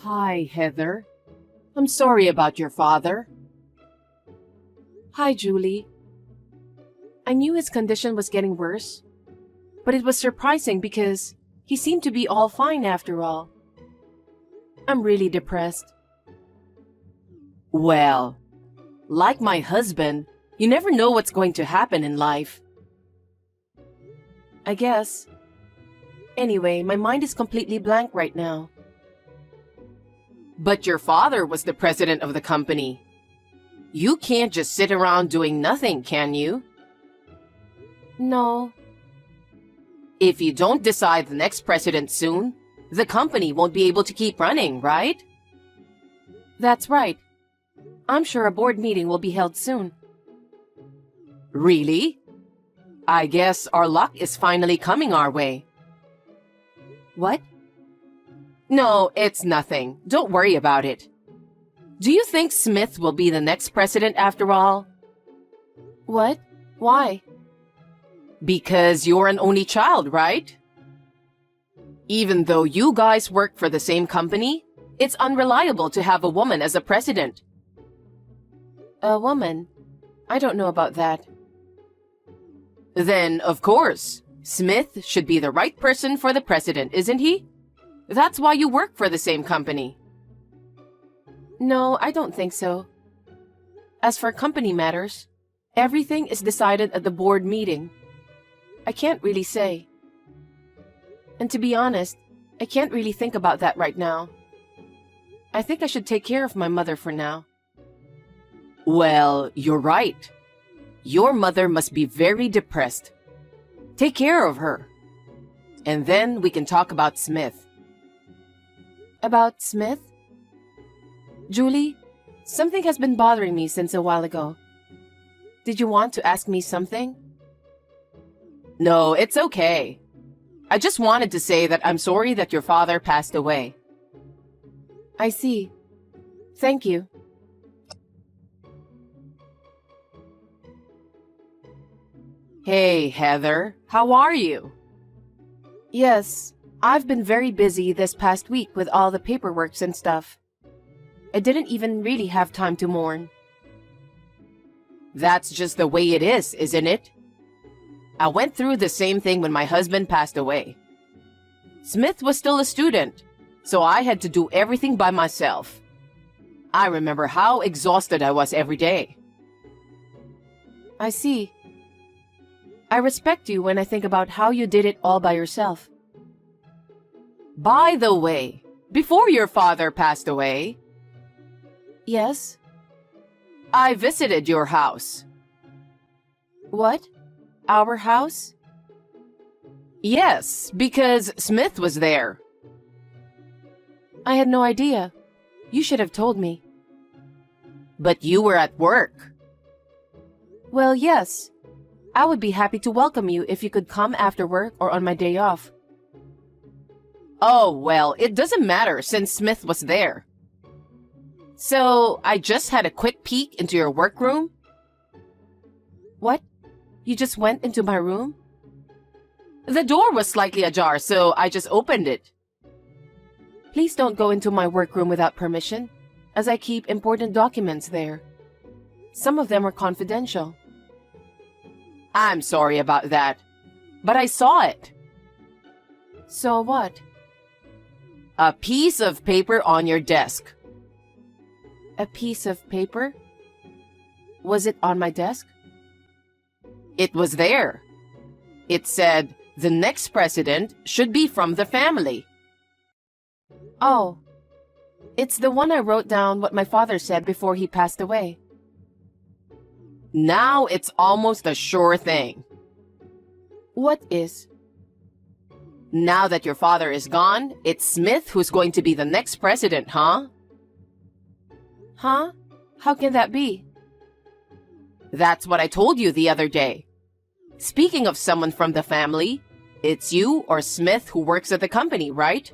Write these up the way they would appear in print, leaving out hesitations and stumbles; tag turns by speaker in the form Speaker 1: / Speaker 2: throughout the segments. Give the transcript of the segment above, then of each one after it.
Speaker 1: Hi, Heather. I'm sorry about your father.
Speaker 2: Hi, Julie. I knew his condition was getting worse, but it was surprising because he seemed to be all fine after all. I'm really depressed.
Speaker 1: Well, like my husband, you never know what's going to happen in life.
Speaker 2: I guess. Anyway, my mind is completely blank right now.
Speaker 1: But your father was the president of the company. You can't just sit around doing nothing, can you?
Speaker 2: No.
Speaker 1: If you don't decide the next president soon, the company won't be able to keep running, right?
Speaker 2: That's right. I'm sure a board meeting will be held soon.
Speaker 1: Really? I guess our luck is finally coming our way.
Speaker 2: What?
Speaker 1: No, it's nothing. Don't worry about it. Do you think Smith will be the next president after all?
Speaker 2: What? Why?
Speaker 1: Because you're an only child, right? Even though you guys work for the same company, it's unreliable to have a woman as a president.
Speaker 2: A woman? I don't know about that.
Speaker 1: Then, of course, Smith should be the right person for the president, isn't he? That's why you work for the same company.
Speaker 2: No, I don't think so. As for company matters, everything is decided at the board meeting. I can't really say. And to be honest, I can't really think about that right now. I think I should take care of my mother for now.
Speaker 1: Well, you're right. Your mother must be very depressed. Take care of her. And then we can talk about Smith.
Speaker 2: About Smith? Julie, something has been bothering me since a while ago. Did you want to ask me something?
Speaker 1: No, it's okay. I just wanted to say that I'm sorry that your father passed away.
Speaker 2: I see. Thank you.
Speaker 1: Hey, Heather. How are you?
Speaker 2: Yes, I've been very busy this past week with all the paperwork and stuff. I didn't even really have time to mourn.
Speaker 1: That's just the way it is, isn't it? I went through the same thing when my husband passed away. Smith was still a student, so I had to do everything by myself. I remember how exhausted I was every day.
Speaker 2: I see. I respect you when I think about how you did it all by yourself.
Speaker 1: By the way, before your father passed away,
Speaker 2: Yes?
Speaker 1: I visited your house.
Speaker 2: What? Our house?
Speaker 1: Yes, because Smith was there.
Speaker 2: I had no idea. You should have told me.
Speaker 1: But you were at work.
Speaker 2: Well, yes. I would be happy to welcome you if you could come after work or on my day off.
Speaker 1: Oh, well, it doesn't matter since Smith was there. So, I just had a quick peek into your workroom.
Speaker 2: What? You just went into my room?
Speaker 1: The door was slightly ajar, so I just opened it.
Speaker 2: Please don't go into my workroom without permission, as I keep important documents there. Some of them are confidential.
Speaker 1: I'm sorry about that, but I saw it.
Speaker 2: So what?
Speaker 1: A piece of paper on your desk.
Speaker 2: A piece of paper? Was it on my desk?
Speaker 1: It was there. It said, the next president should be from the family.
Speaker 2: Oh. It's the one I wrote down what my father said before he passed away.
Speaker 1: Now it's almost a sure thing.
Speaker 2: What is?
Speaker 1: Now that your father is gone, it's Smith who's going to be the next president, huh?
Speaker 2: Huh? How can that be?
Speaker 1: That's what I told you the other day. Speaking of someone from the family, it's you or Smith who works at the company, right?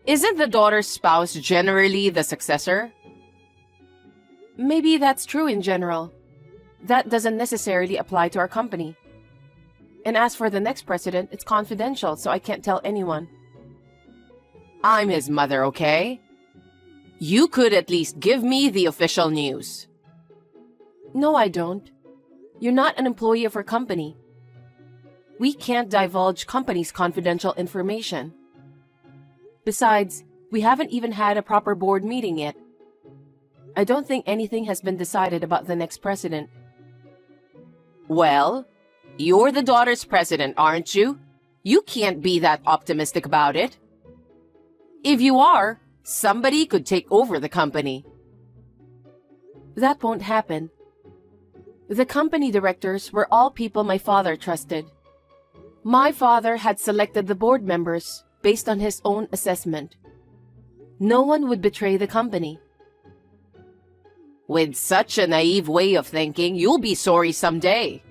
Speaker 1: Isn't the daughter's spouse generally the successor?
Speaker 2: Maybe that's true in general. That doesn't necessarily apply to our company. And as for the next president, it's confidential, so I can't tell anyone.
Speaker 1: I'm his mother, okay? You could at least give me the official news.
Speaker 2: No, I don't. You're not an employee of our company. We can't divulge company's confidential information. Besides, we haven't even had a proper board meeting yet. I don't think anything has been decided about the next president.
Speaker 1: Well, you're the daughter's president, aren't you? You can't be that optimistic about it. If you are, somebody could take over the company.
Speaker 2: That won't happen. The company directors were all people my father trusted. My father had selected the board members based on his own assessment. No one would betray the company.
Speaker 1: With such a naive way of thinking, you'll be sorry someday.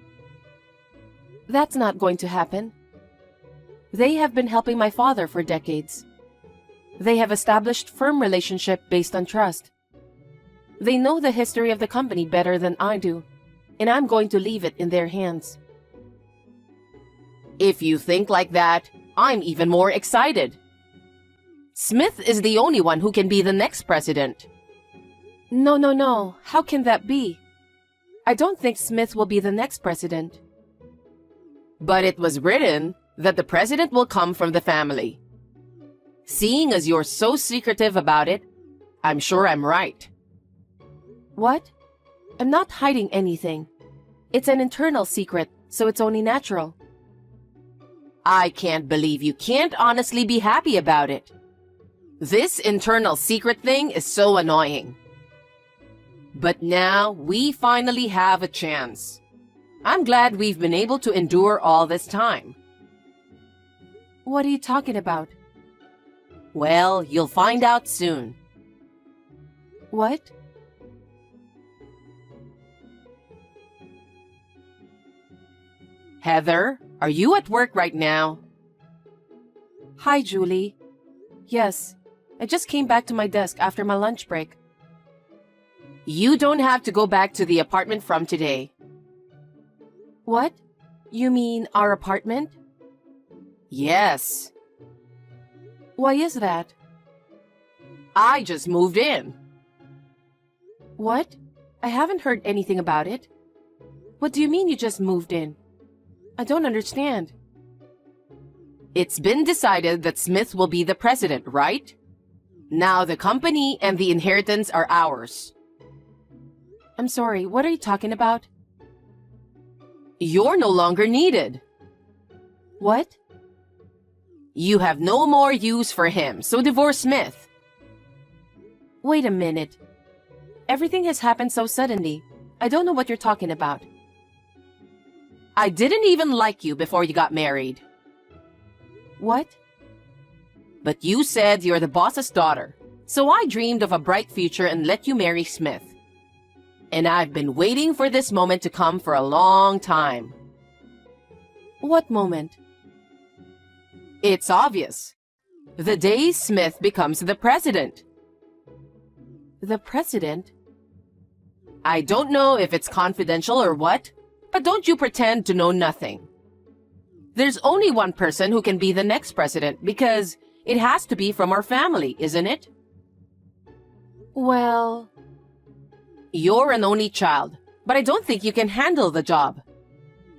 Speaker 2: That's not going to happen. They have been helping my father for decades. They have established firm relationship based on trust. They know the history of the company better than I do, and I'm going to leave it in their hands.
Speaker 1: If you think like that, I'm even more excited. Smith is the only one who can be the next president.
Speaker 2: No. How can that be? I don't think Smith will be the next president.
Speaker 1: But it was written that the president will come from the family. Seeing as you're so secretive about it, I'm sure I'm right.
Speaker 2: What? I'm not hiding anything. It's an internal secret, so it's only natural.
Speaker 1: I can't believe you can't honestly be happy about it. This internal secret thing is so annoying. But now we finally have a chance. I'm glad we've been able to endure all this time.
Speaker 2: What are you talking about?
Speaker 1: Well, you'll find out soon.
Speaker 2: What?
Speaker 1: Heather, are you at work right now?
Speaker 2: Hi, Julie. Yes, I just came back to my desk after my lunch break.
Speaker 1: You don't have to go back to the apartment from today.
Speaker 2: What? You mean our apartment?
Speaker 1: Yes.
Speaker 2: Why is that?
Speaker 1: I just moved in.
Speaker 2: What? I haven't heard anything about it. What do you mean you just moved in? I don't understand.
Speaker 1: It's been decided that Smith will be the president, right? Now the company and the inheritance are ours.
Speaker 2: I'm sorry, what are you talking about?
Speaker 1: You're no longer needed.
Speaker 2: What?
Speaker 1: You have no more use for him, so divorce Smith.
Speaker 2: Wait a minute. Everything has happened so suddenly. I don't know what you're talking about.
Speaker 1: I didn't even like you before you got married.
Speaker 2: What?
Speaker 1: But you said you're the boss's daughter, so I dreamed of a bright future and let you marry Smith. And I've been waiting for this moment to come for a long time.
Speaker 2: What moment?
Speaker 1: It's obvious. The day Smith becomes the president.
Speaker 2: The president?
Speaker 1: I don't know if it's confidential or what, but don't you pretend to know nothing. There's only one person who can be the next president because it has to be from our family, isn't it?
Speaker 2: Well...
Speaker 1: You're an only child, but I don't think you can handle the job.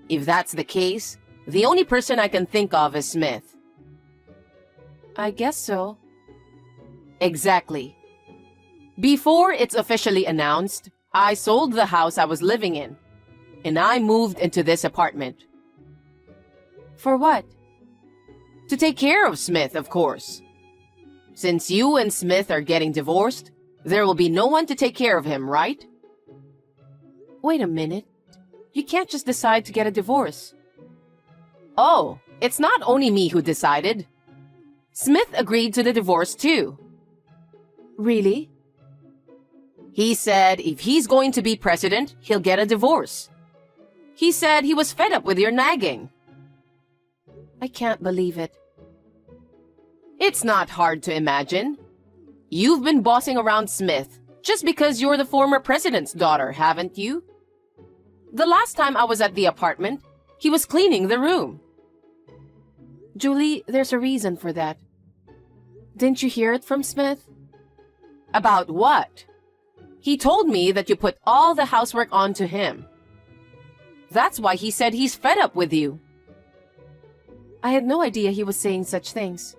Speaker 1: If that's the case, the only person I can think of is Smith.
Speaker 2: I guess so.
Speaker 1: Exactly. Before it's officially announced, I sold the house I was living in, and I moved into this apartment.
Speaker 2: For what?
Speaker 1: To take care of Smith, of course. Since you and Smith are getting divorced, there will be no one to take care of him, right?
Speaker 2: Wait a minute. You can't just decide to get a divorce.
Speaker 1: Oh, it's not only me who decided. Smith agreed to the divorce too.
Speaker 2: Really?
Speaker 1: He said if he's going to be president, he'll get a divorce. He said he was fed up with your nagging.
Speaker 2: I can't believe it.
Speaker 1: It's not hard to imagine. You've been bossing around Smith just because you're the former president's daughter, haven't you? The last time I was at the apartment, he was cleaning the room.
Speaker 2: Julie, there's a reason for that. Didn't you hear it from Smith?
Speaker 1: About what? He told me that you put all the housework onto him. That's why he said he's fed up with you.
Speaker 2: I had no idea he was saying such things.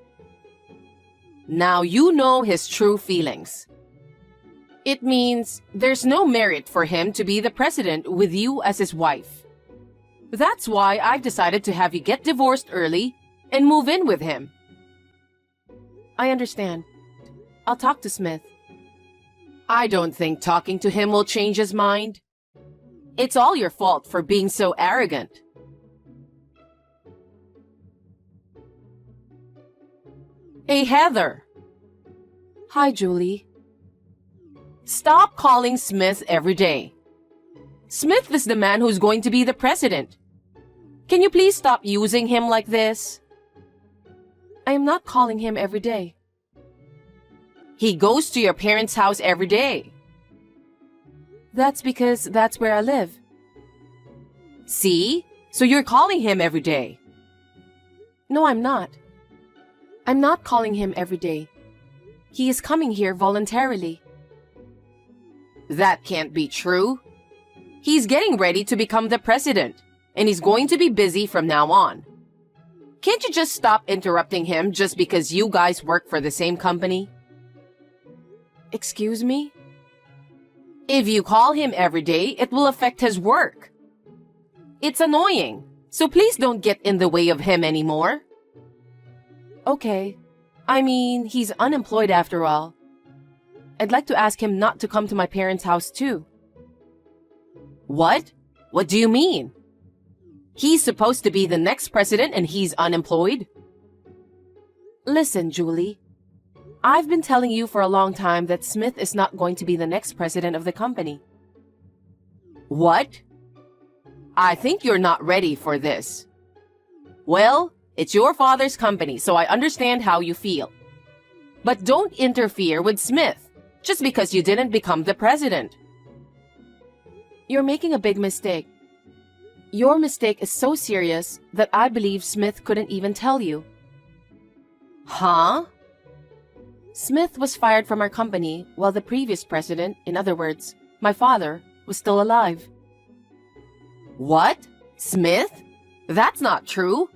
Speaker 1: Now you know his true feelings. It means there's no merit for him to be the president with you as his wife. That's why I've decided to have you get divorced early and move in with him.
Speaker 2: I understand. I'll talk to Smith.
Speaker 1: I don't think talking to him will change his mind. It's all your fault for being so arrogant. Hey, Heather.
Speaker 2: Hi, Julie.
Speaker 1: Stop calling Smith every day. Smith is the man who's going to be the president. Can you please stop using him like this?
Speaker 2: I am not calling him every day.
Speaker 1: He goes to your parents' house every day.
Speaker 2: That's because that's where I live.
Speaker 1: See? So you're calling him every day.
Speaker 2: No, I'm not. I'm not calling him every day. He is coming here voluntarily.
Speaker 1: That can't be true. He's getting ready to become the president, and he's going to be busy from now on. Can't you just stop interrupting him just because you guys work for the same company?
Speaker 2: Excuse me?
Speaker 1: If you call him every day, it will affect his work. It's annoying, so please don't get in the way of him anymore.
Speaker 2: Okay. I mean, he's unemployed after all. I'd like to ask him not to come to my parents' house too.
Speaker 1: What? What do you mean? He's supposed to be the next president and he's unemployed?
Speaker 2: Listen, Julie. I've been telling you for a long time that Smith is not going to be the next president of the company.
Speaker 1: What? I think you're not ready for this. Well, it's your father's company, so I understand how you feel. But don't interfere with Smith just because you didn't become the president.
Speaker 2: You're making a big mistake. Your mistake is so serious that I believe Smith couldn't even tell you.
Speaker 1: Huh?
Speaker 2: Smith was fired from our company while the previous president, in other words, my father, was still alive.
Speaker 1: What? Smith? That's not true.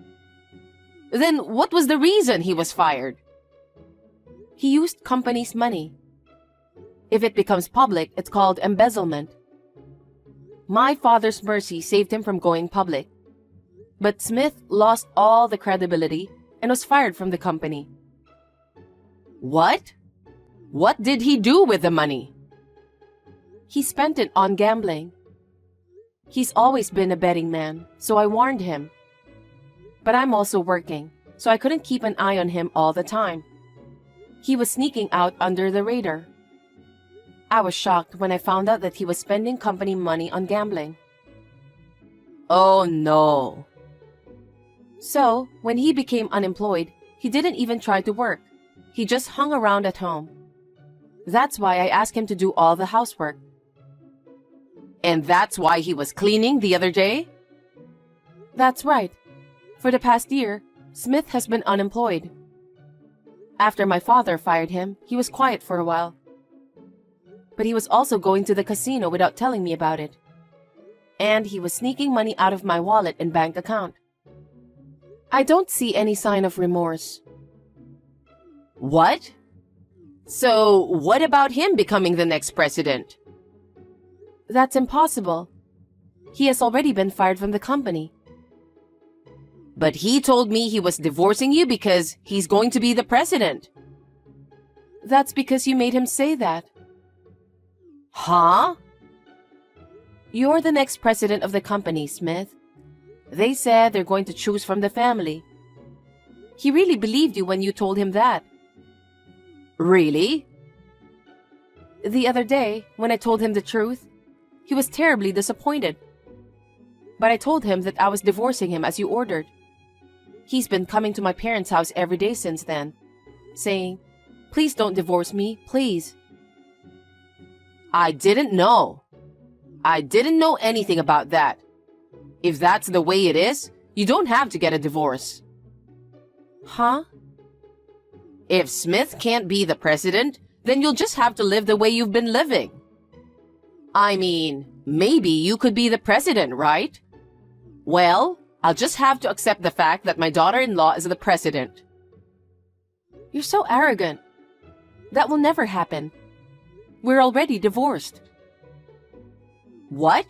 Speaker 1: Then what was the reason he was fired?
Speaker 2: He used company's money. If it becomes public, it's called embezzlement. My father's mercy saved him from going public. But Smith lost all the credibility and was fired from the company.
Speaker 1: What? What did he do with the money?
Speaker 2: He spent it on gambling. He's always been a betting man, so I warned him. But I'm also working, so I couldn't keep an eye on him all the time. He was sneaking out under the radar. I was shocked when I found out that he was spending company money on gambling.
Speaker 1: Oh no.
Speaker 2: So, when he became unemployed, he didn't even try to work. He just hung around at home. That's why I asked him to do all the housework.
Speaker 1: And that's why he was cleaning the other day?
Speaker 2: That's right. For the past year, Smith has been unemployed. After my father fired him, he was quiet for a while. But he was also going to the casino without telling me about it. And he was sneaking money out of my wallet and bank account. I don't see any sign of remorse.
Speaker 1: What? So, what about him becoming the next president?
Speaker 2: That's impossible. He has already been fired from the company.
Speaker 1: But he told me he was divorcing you because he's going to be the president.
Speaker 2: That's because you made him say that.
Speaker 1: Huh?
Speaker 2: You're the next president of the company, Smith. They said they're going to choose from the family. He really believed you when you told him that.
Speaker 1: Really?
Speaker 2: The other day, when I told him the truth, he was terribly disappointed. But I told him that I was divorcing him as you ordered. He's been coming to my parents' house every day since then, saying, "Please don't divorce me, please."
Speaker 1: I didn't know. I didn't know anything about that. If that's the way it is, you don't have to get a divorce.
Speaker 2: Huh?
Speaker 1: If Smith can't be the president, then you'll just have to live the way you've been living. I mean, maybe you could be the president, right? Well, I'll just have to accept the fact that my daughter-in-law is the president.
Speaker 2: You're so arrogant. That will never happen. We're already divorced.
Speaker 1: What?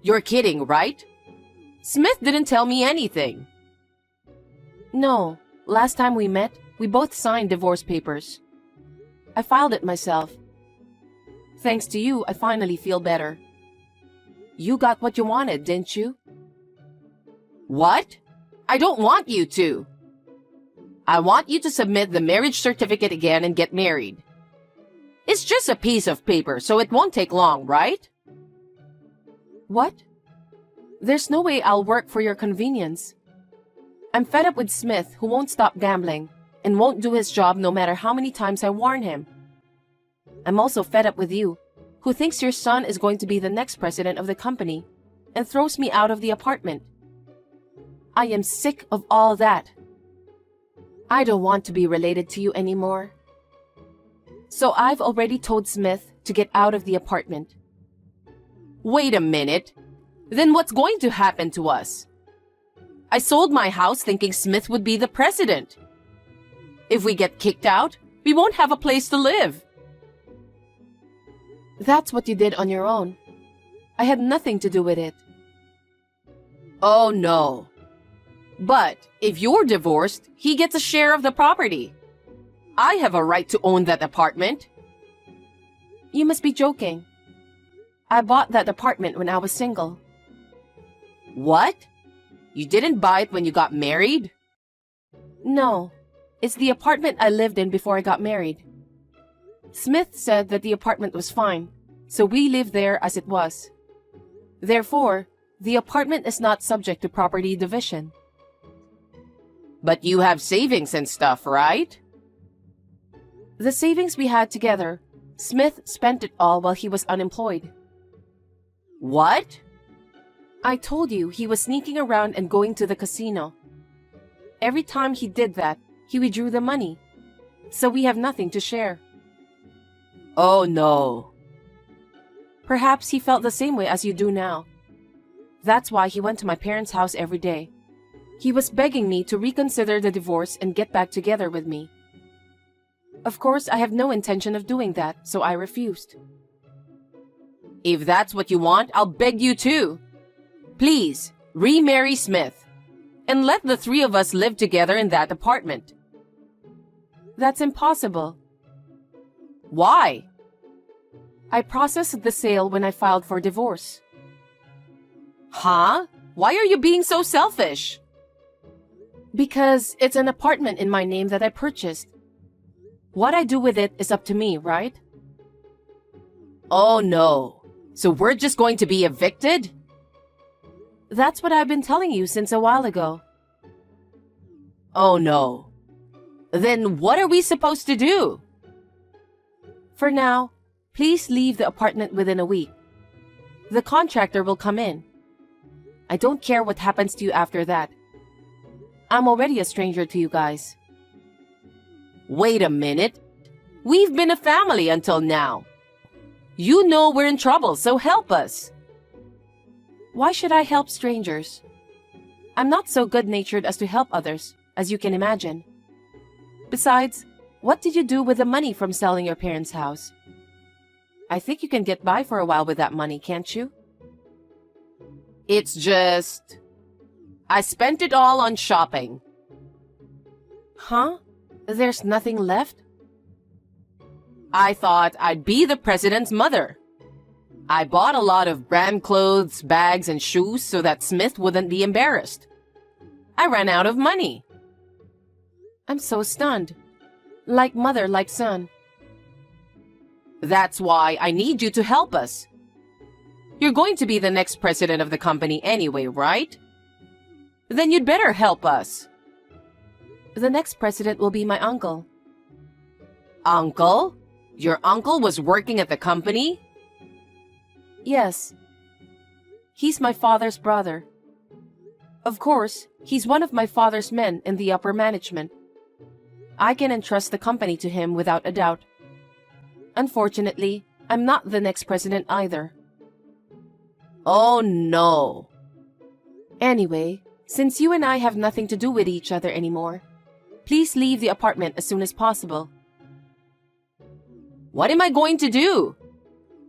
Speaker 1: You're kidding, right? Smith didn't tell me anything.
Speaker 2: No, last time we met, we both signed divorce papers. I filed it myself. Thanks to you, I finally feel better. You got what you wanted, didn't you?
Speaker 1: What? I don't want you to. I want you to submit the marriage certificate again and get married. It's just a piece of paper, so it won't take long, right?
Speaker 2: What? There's no way I'll work for your convenience. I'm fed up with Smith, who won't stop gambling and won't do his job no matter how many times I warn him. I'm also fed up with you, who thinks your son is going to be the next president of the company and throws me out of the apartment. I am sick of all that. I don't want to be related to you anymore. So I've already told Smith to get out of the apartment.
Speaker 1: Wait a minute. Then what's going to happen to us? I sold my house thinking Smith would be the president. If we get kicked out, we won't have a place to live.
Speaker 2: That's what you did on your own. I had nothing to do with it.
Speaker 1: Oh no. But if you're divorced, he gets a share of the property. I have a right to own that apartment.
Speaker 2: You must be joking. I bought that apartment when I was single.
Speaker 1: What? You didn't buy it when you got married?
Speaker 2: No, it's the apartment I lived in before I got married. Smith said that the apartment was fine, so we lived there as it was. Therefore, the apartment is not subject to property division.
Speaker 1: But you have savings and stuff, right?
Speaker 2: The savings we had together, Smith spent it all while he was unemployed.
Speaker 1: What?
Speaker 2: I told you he was sneaking around and going to the casino. Every time he did that, he withdrew the money. So we have nothing to share.
Speaker 1: Oh no.
Speaker 2: Perhaps he felt the same way as you do now. That's why he went to my parents' house every day. He was begging me to reconsider the divorce and get back together with me. Of course, I have no intention of doing that, so I refused.
Speaker 1: If that's what you want, I'll beg you to. Please, remarry Smith. And let the three of us live together in that apartment.
Speaker 2: That's impossible.
Speaker 1: Why?
Speaker 2: I processed the sale when I filed for divorce.
Speaker 1: Huh? Why are you being so selfish?
Speaker 2: Because it's an apartment in my name that I purchased. What I do with it is up to me, right?
Speaker 1: Oh no. So we're just going to be evicted?
Speaker 2: That's what I've been telling you since a while ago.
Speaker 1: Oh no. Then what are we supposed to do?
Speaker 2: For now, please leave the apartment within a week. The contractor will come in. I don't care what happens to you after that. I'm already a stranger to you guys.
Speaker 1: Wait a minute. We've been a family until now. You know we're in trouble, so help us.
Speaker 2: Why should I help strangers? I'm not so good-natured as to help others, as you can imagine. Besides, what did you do with the money from selling your parents' house? I think you can get by for a while with that money, can't you?
Speaker 1: It's just... I spent it all on shopping.
Speaker 2: Huh? There's nothing left?
Speaker 1: I thought I'd be the president's mother. I bought a lot of brand clothes, bags, and shoes so that Smith wouldn't be embarrassed. I ran out of money.
Speaker 2: I'm so stunned. Like mother, like son.
Speaker 1: That's why I need you to help us. You're going to be the next president of the company anyway, right? Then you'd better help us.
Speaker 2: The next president will be my uncle.
Speaker 1: Uncle? Your uncle was working at the company?
Speaker 2: Yes. He's my father's brother. Of course, he's one of my father's men in the upper management. I can entrust the company to him without a doubt. Unfortunately, I'm not the next president either.
Speaker 1: Oh no.
Speaker 2: Anyway, since you and I have nothing to do with each other anymore, please leave the apartment as soon as possible.
Speaker 1: What am I going to do?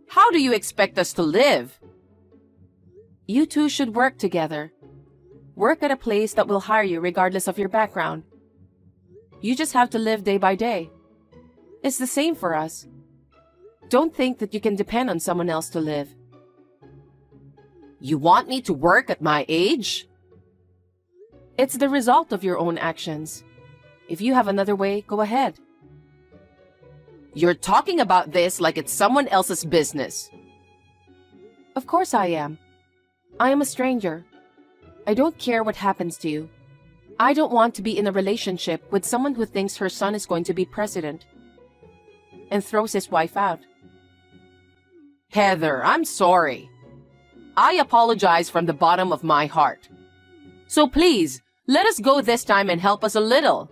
Speaker 1: How do you expect us to live?
Speaker 2: You two should work together. Work at a place that will hire you regardless of your background. You just have to live day by day. It's the same for us. Don't think that you can depend on someone else to live.
Speaker 1: You want me to work at my age?
Speaker 2: It's the result of your own actions. If you have another way, go ahead.
Speaker 1: You're talking about this like it's someone else's business.
Speaker 2: Of course I am. I am a stranger. I don't care what happens to you. I don't want to be in a relationship with someone who thinks her son is going to be president and throws his wife out.
Speaker 1: Heather, I'm sorry. I apologize from the bottom of my heart. So please, let us go this time and help us a little.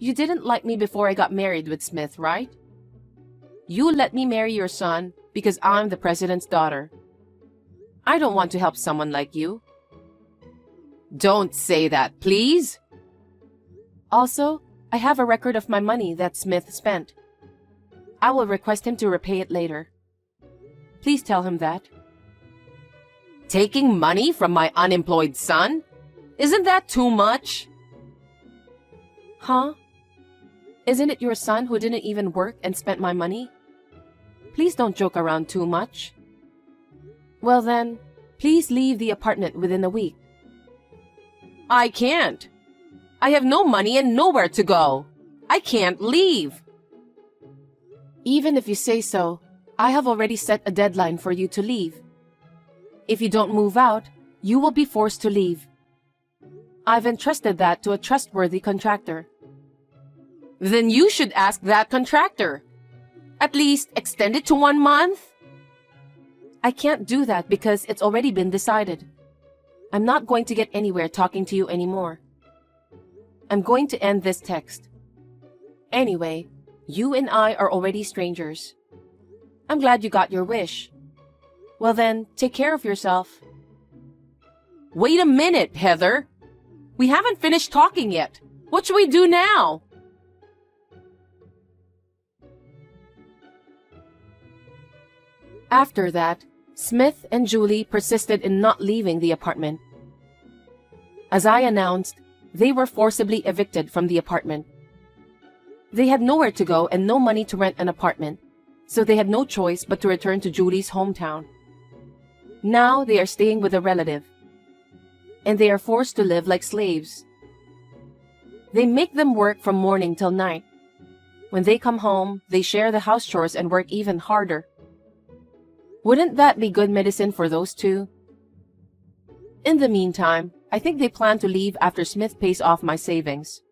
Speaker 2: You didn't like me before I got married with Smith, right? You let me marry your son because I'm the president's daughter. I don't want to help someone like you.
Speaker 1: Don't say that, please.
Speaker 2: Also, I have a record of my money that Smith spent. I will request him to repay it later. Please tell him that.
Speaker 1: Taking money from my unemployed son? Isn't that too much?
Speaker 2: Huh? Isn't it your son who didn't even work and spent my money? Please don't joke around too much. Well then, please leave the apartment within a week.
Speaker 1: I can't. I have no money and nowhere to go. I can't leave.
Speaker 2: Even if you say so, I have already set a deadline for you to leave. If you don't move out, you will be forced to leave. I've entrusted that to a trustworthy contractor.
Speaker 1: Then you should ask that contractor. At least extend it to 1 month.
Speaker 2: I can't do that because it's already been decided. I'm not going to get anywhere talking to you anymore. I'm going to end this text. Anyway, you and I are already strangers. I'm glad you got your wish. Well then, take care of yourself.
Speaker 1: Wait a minute, Heather. We haven't finished talking yet. What should we do now?
Speaker 2: After that, Smith and Julie persisted in not leaving the apartment. As I announced, they were forcibly evicted from the apartment. They had nowhere to go and no money to rent an apartment, so they had no choice but to return to Julie's hometown. Now they are staying with a relative, and they are forced to live like slaves. They make them work from morning till night. When they come home, they share the house chores and work even harder. Wouldn't that be good medicine for those two? In the meantime, I think they plan to leave after Smith pays off my savings.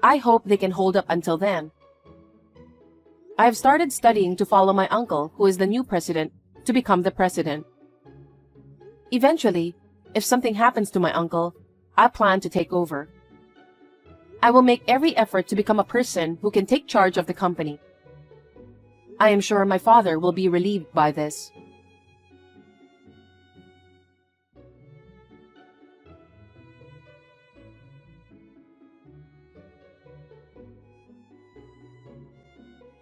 Speaker 2: I hope they can hold up until then. I have started studying to follow my uncle, who is the new president, to become the president. Eventually, if something happens to my uncle, I plan to take over. I will make every effort to become a person who can take charge of the company. I am sure my father will be relieved by this.